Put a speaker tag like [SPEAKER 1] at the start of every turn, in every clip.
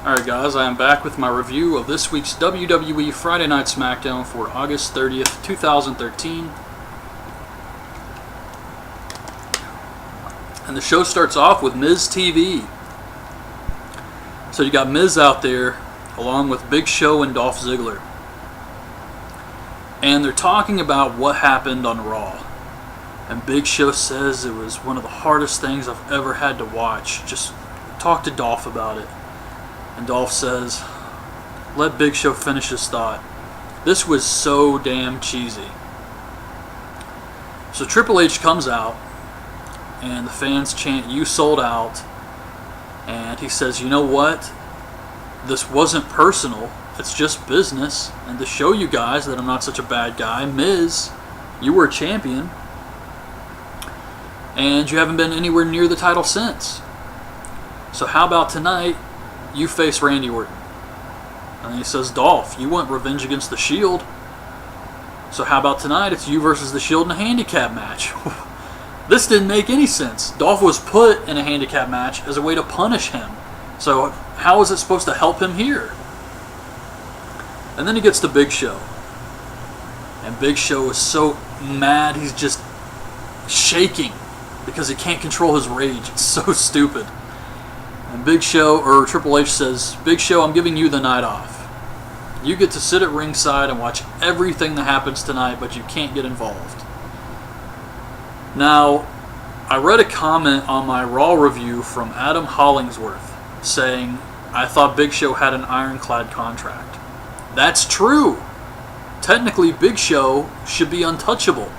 [SPEAKER 1] Alright guys, I am back with my review of this week's WWE Friday Night Smackdown for August 30th, 2013. And the show starts off with Miz TV. So you got Miz out there, along with Big Show and Dolph Ziggler. And they're talking about what happened on Raw. And Big Show says it was one of the hardest things I've ever had to watch. Just talk to Dolph about it. And Dolph says, let Big Show finish his thought. This was so damn cheesy. So Triple H comes out, and the fans chant, "You sold out." And he says, you know what? This wasn't personal. It's just business. And to show you guys that I'm not such a bad guy, Miz, you were a champion. And you haven't been anywhere near the title since. So how about tonight? You face Randy Orton. And he says, Dolph, you want revenge against the Shield. So how about tonight? It's you versus the Shield in a handicap match. This didn't make any sense. Dolph was put in a handicap match as a way to punish him. So how is it supposed to help him here? And then he gets to Big Show. And Big Show is so mad, he's just shaking because he can't control his rage. It's so stupid. And Big Show, or Triple H says, Big Show, I'm giving you the night off. You get to sit at ringside and watch everything that happens tonight, but you can't get involved. Now, I read a comment on my Raw review from Adam Hollingsworth saying, I thought Big Show had an ironclad contract. That's true. Technically, Big Show should be untouchable.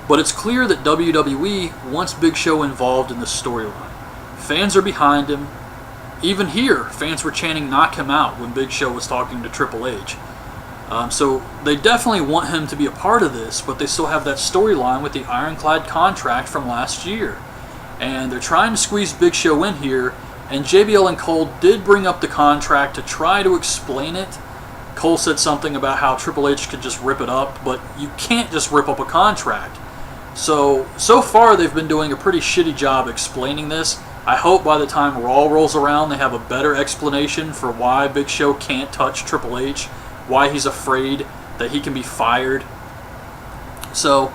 [SPEAKER 1] But it's clear that WWE wants Big Show involved in the storyline. Fans are behind him. Even here, fans were chanting knock him out when Big Show was talking to Triple H. So they definitely want him to be a part of this, but they still have that storyline with the ironclad contract from last year. And they're trying to squeeze Big Show in here, and JBL and Cole did bring up the contract to try to explain it. Cole said something about how Triple H could just rip it up, but you can't just rip up a contract. So far they've been doing a pretty shitty job explaining this. I hope by the time Raw rolls around they have a better explanation for why Big Show can't touch Triple H, why he's afraid that he can be fired. So,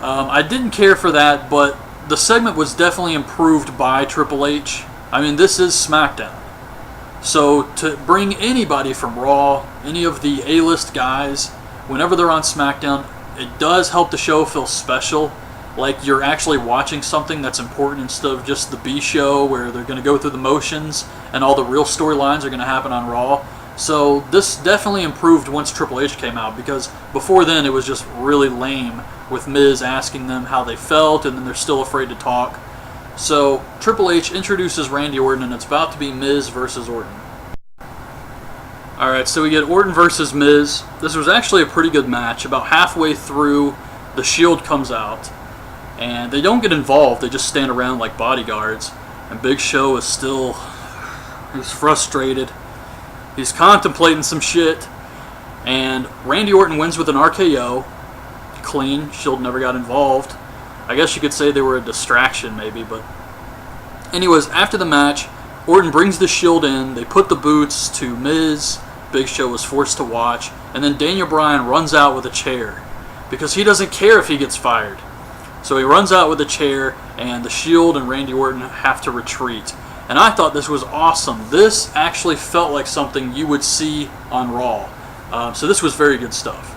[SPEAKER 1] I didn't care for that, but the segment was definitely improved by Triple H. I mean, this is SmackDown. So to bring anybody from Raw, any of the A-list guys, whenever they're on SmackDown, it does help the show feel special. Like you're actually watching something that's important instead of just the B show where they're going to go through the motions and all the real storylines are going to happen on Raw. So this definitely improved once Triple H came out, because before then it was just really lame with Miz asking them how they felt and then they're still afraid to talk. So Triple H introduces Randy Orton and it's about to be Miz versus Orton. Alright, so we get Orton versus Miz. This was actually a pretty good match. About halfway through, the Shield comes out. And they don't get involved, they just stand around like bodyguards. And Big Show is still, he's frustrated. He's contemplating some shit. And Randy Orton wins with an RKO. Clean, Shield never got involved. I guess you could say they were a distraction maybe, but... Anyways, after the match, Orton brings the Shield in, they put the boots to Miz. Big Show was forced to watch. And then Daniel Bryan runs out with a chair. Because he doesn't care if he gets fired. So he runs out with a chair, and the Shield and Randy Orton have to retreat. And I thought this was awesome. This actually felt like something you would see on Raw. So this was very good stuff.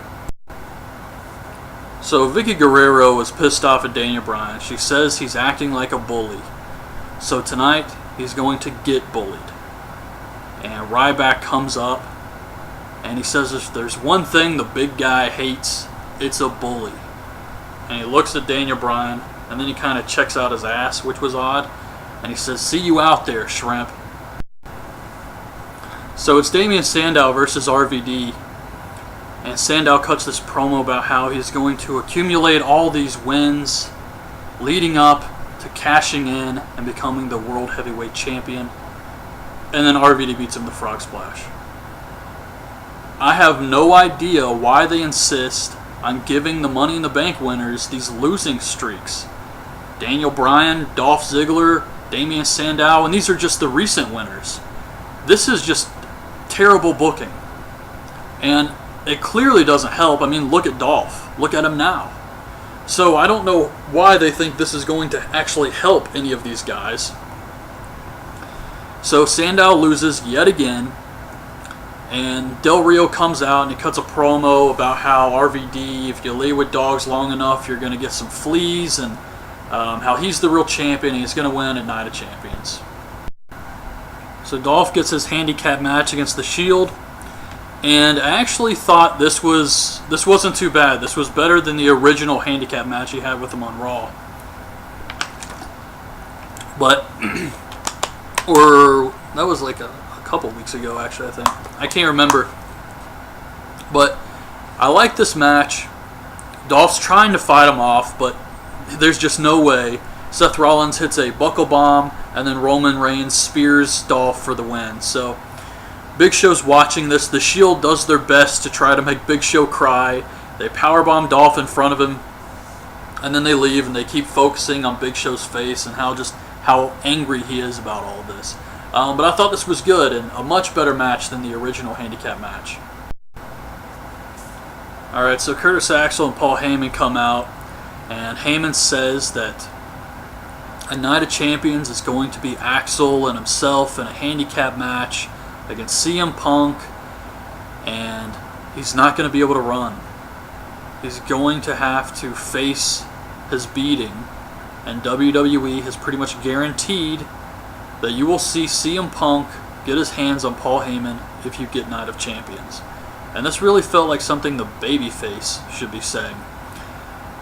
[SPEAKER 1] So Vickie Guerrero was pissed off at Daniel Bryan. She says he's acting like a bully. So tonight, he's going to get bullied. And Ryback comes up, and he says if there's one thing the big guy hates, it's a bully. And he looks at Daniel Bryan, and then he kind of checks out his ass, which was odd. And he says, see you out there, shrimp. So it's Damien Sandow versus RVD. And Sandow cuts this promo about how he's going to accumulate all these wins leading up to cashing in and becoming the World Heavyweight Champion. And then RVD beats him to Frog Splash. I have no idea why they insist on giving the Money in the Bank winners these losing streaks. Daniel Bryan, Dolph Ziggler, Damien Sandow, and these are just the recent winners. This is just terrible booking. And it clearly doesn't help. I mean, look at Dolph. Look at him now. So I don't know why they think this is going to actually help any of these guys. So Sandow loses yet again. And Del Rio comes out and he cuts a promo about how RVD, if you lay with dogs long enough, you're going to get some fleas, and how he's the real champion and he's going to win at Night of Champions. So Dolph gets his handicap match against the Shield, and I actually thought this wasn't too bad. This was better than the original handicap match he had with him on Raw. But, or that was like a couple weeks ago, actually, I think. I can't remember. But I like this match. Dolph's trying to fight him off, but there's just no way. Seth Rollins hits a buckle bomb, and then Roman Reigns spears Dolph for the win. So Big Show's watching this. The Shield does their best to try to make Big Show cry. They powerbomb Dolph in front of him, and then they leave, and they keep focusing on Big Show's face and how angry he is about all of this. But I thought this was good and a much better match than the original handicap match. Alright, so Curtis Axel and Paul Heyman come out, and Heyman says that a Night of Champions is going to be Axel and himself in a handicap match against CM Punk, and he's not going to be able to run. He's going to have to face his beating, and WWE has pretty much guaranteed that you will see CM Punk get his hands on Paul Heyman if you get Night of Champions. And this really felt like something the babyface should be saying.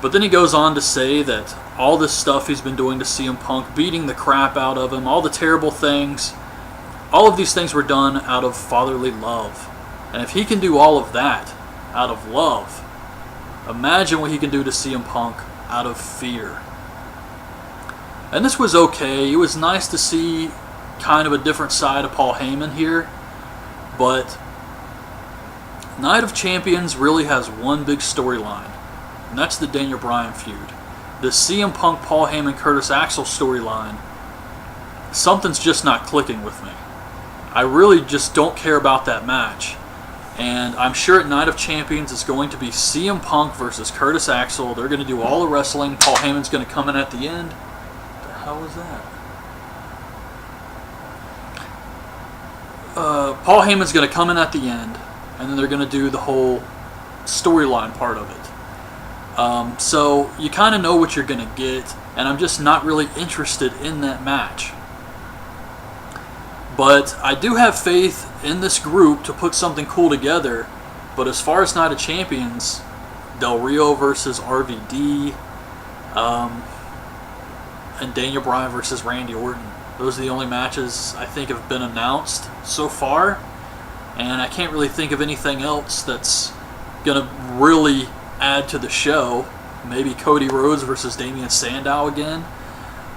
[SPEAKER 1] But then he goes on to say that all this stuff he's been doing to CM Punk, beating the crap out of him, all the terrible things, all of these things were done out of fatherly love. And if he can do all of that out of love, imagine what he can do to CM Punk out of fear. And this was okay. It was nice to see kind of a different side of Paul Heyman here. But Night of Champions really has one big storyline, and that's the Daniel Bryan feud. The CM Punk, Paul Heyman, Curtis Axel storyline, something's just not clicking with me. I really just don't care about that match. And I'm sure at Night of Champions it's going to be CM Punk versus Curtis Axel. They're going to do all the wrestling. Paul Heyman's going to come in at the end. How was that? Paul Heyman's going to come in at the end, and then they're going to do the whole storyline part of it. So you kind of know what you're going to get, and I'm just not really interested in that match. But I do have faith in this group to put something cool together. But as far as Night of Champions, Del Rio versus RVD, and Daniel Bryan versus Randy Orton. Those are the only matches I think have been announced so far. And I can't really think of anything else that's going to really add to the show. Maybe Cody Rhodes versus Damien Sandow again.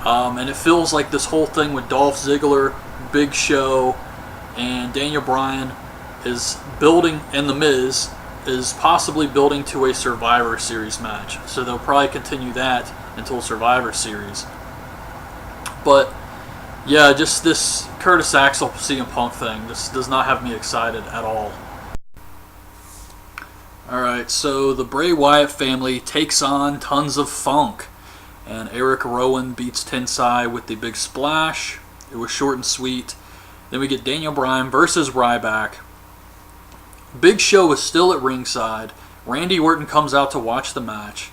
[SPEAKER 1] And it feels like this whole thing with Dolph Ziggler, Big Show, and Daniel Bryan is building, and The Miz is possibly building to a Survivor Series match. So they'll probably continue that until Survivor Series. But yeah, just this Curtis Axel CM Punk thing just does not have me excited at all. Alright, so the Bray Wyatt family takes on Tons of Funk, and Eric Rowan beats Tensai with the big splash. It was short and sweet. Then we get Daniel Bryan versus Ryback. Big Show is still at ringside. Randy Orton comes out to watch the match,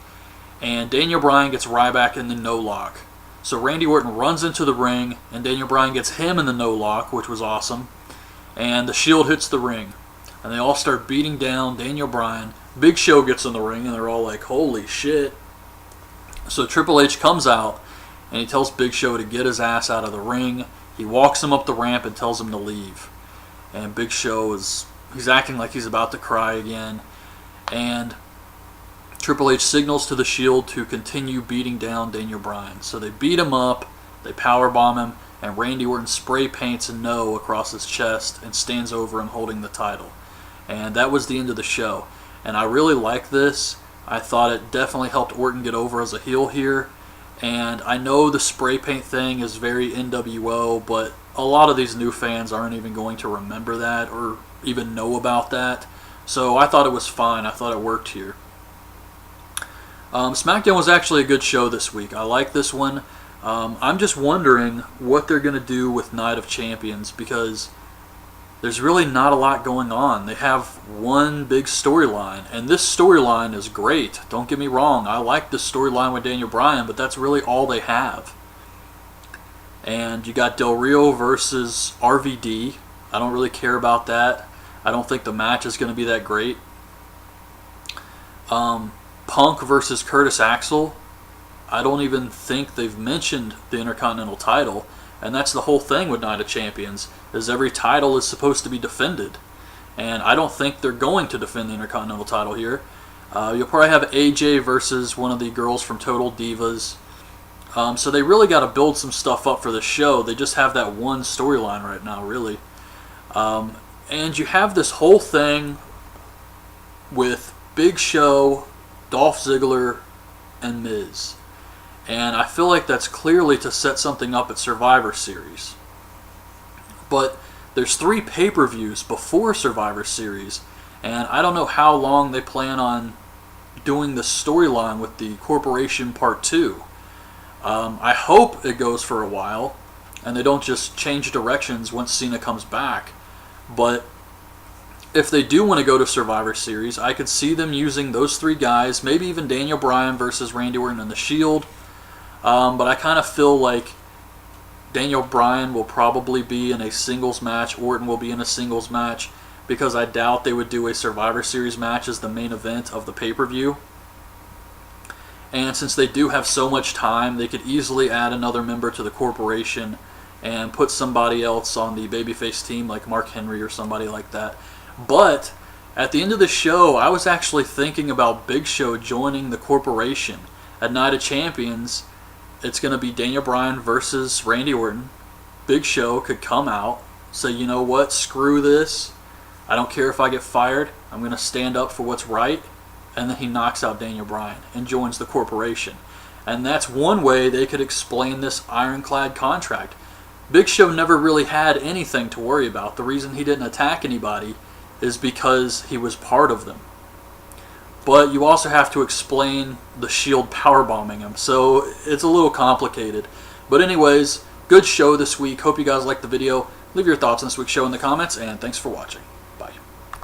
[SPEAKER 1] and Daniel Bryan gets Ryback in the no-lock. So Randy Orton runs into the ring, and Daniel Bryan gets him in the no-lock, which was awesome. And the Shield hits the ring, and they all start beating down Daniel Bryan. Big Show gets in the ring, and they're all like, holy shit. So Triple H comes out, and he tells Big Show to get his ass out of the ring. He walks him up the ramp and tells him to leave. And Big Show he's acting like he's about to cry again. And Triple H signals to the Shield to continue beating down Daniel Bryan. So they beat him up, they powerbomb him, and Randy Orton spray paints a no across his chest and stands over him holding the title. And that was the end of the show. And I really like this. I thought it definitely helped Orton get over as a heel here. And I know the spray paint thing is very NWO, but a lot of these new fans aren't even going to remember that or even know about that. So I thought it was fine. I thought it worked here. SmackDown was actually a good show this week. I like this one. I'm just wondering what they're going to do with Night of Champions, because there's really not a lot going on. They have one big storyline, and this storyline is great. Don't get me wrong. I like the storyline with Daniel Bryan, but that's really all they have. And you got Del Rio versus RVD. I don't really care about that. I don't think the match is going to be that great. Punk versus Curtis Axel. I don't even think they've mentioned the Intercontinental title, and that's the whole thing with Night of Champions, is every title is supposed to be defended. And I don't think they're going to defend the Intercontinental title here. You'll probably have AJ versus one of the girls from Total Divas. So they really got to build some stuff up for the show. They just have that one storyline right now, really. And you have this whole thing with Big Show, Dolph Ziggler, and Miz. And I feel like that's clearly to set something up at Survivor Series. But there's 3 pay-per-views before Survivor Series, and I don't know how long they plan on doing the storyline with the Corporation Part 2. I hope it goes for a while, and they don't just change directions once Cena comes back. But if they do want to go to Survivor Series, I could see them using those 3 guys, maybe even Daniel Bryan versus Randy Orton in the Shield. But I kind of feel like Daniel Bryan will probably be in a singles match, Orton will be in a singles match, because I doubt they would do a Survivor Series match as the main event of the pay-per-view. And since they do have so much time, they could easily add another member to the corporation and put somebody else on the babyface team like Mark Henry or somebody like that. But at the end of the show, I was actually thinking about Big Show joining the corporation. At Night of Champions, it's going to be Daniel Bryan versus Randy Orton. Big Show could come out, say, you know what, screw this. I don't care if I get fired. I'm going to stand up for what's right. And then he knocks out Daniel Bryan and joins the corporation. And that's one way they could explain this ironclad contract. Big Show never really had anything to worry about. The reason he didn't attack anybody is because he was part of them. But you also have to explain the Shield powerbombing him, so it's a little complicated. But anyways, good show this week. Hope you guys liked the video. Leave your thoughts on this week's show in the comments, and thanks for watching.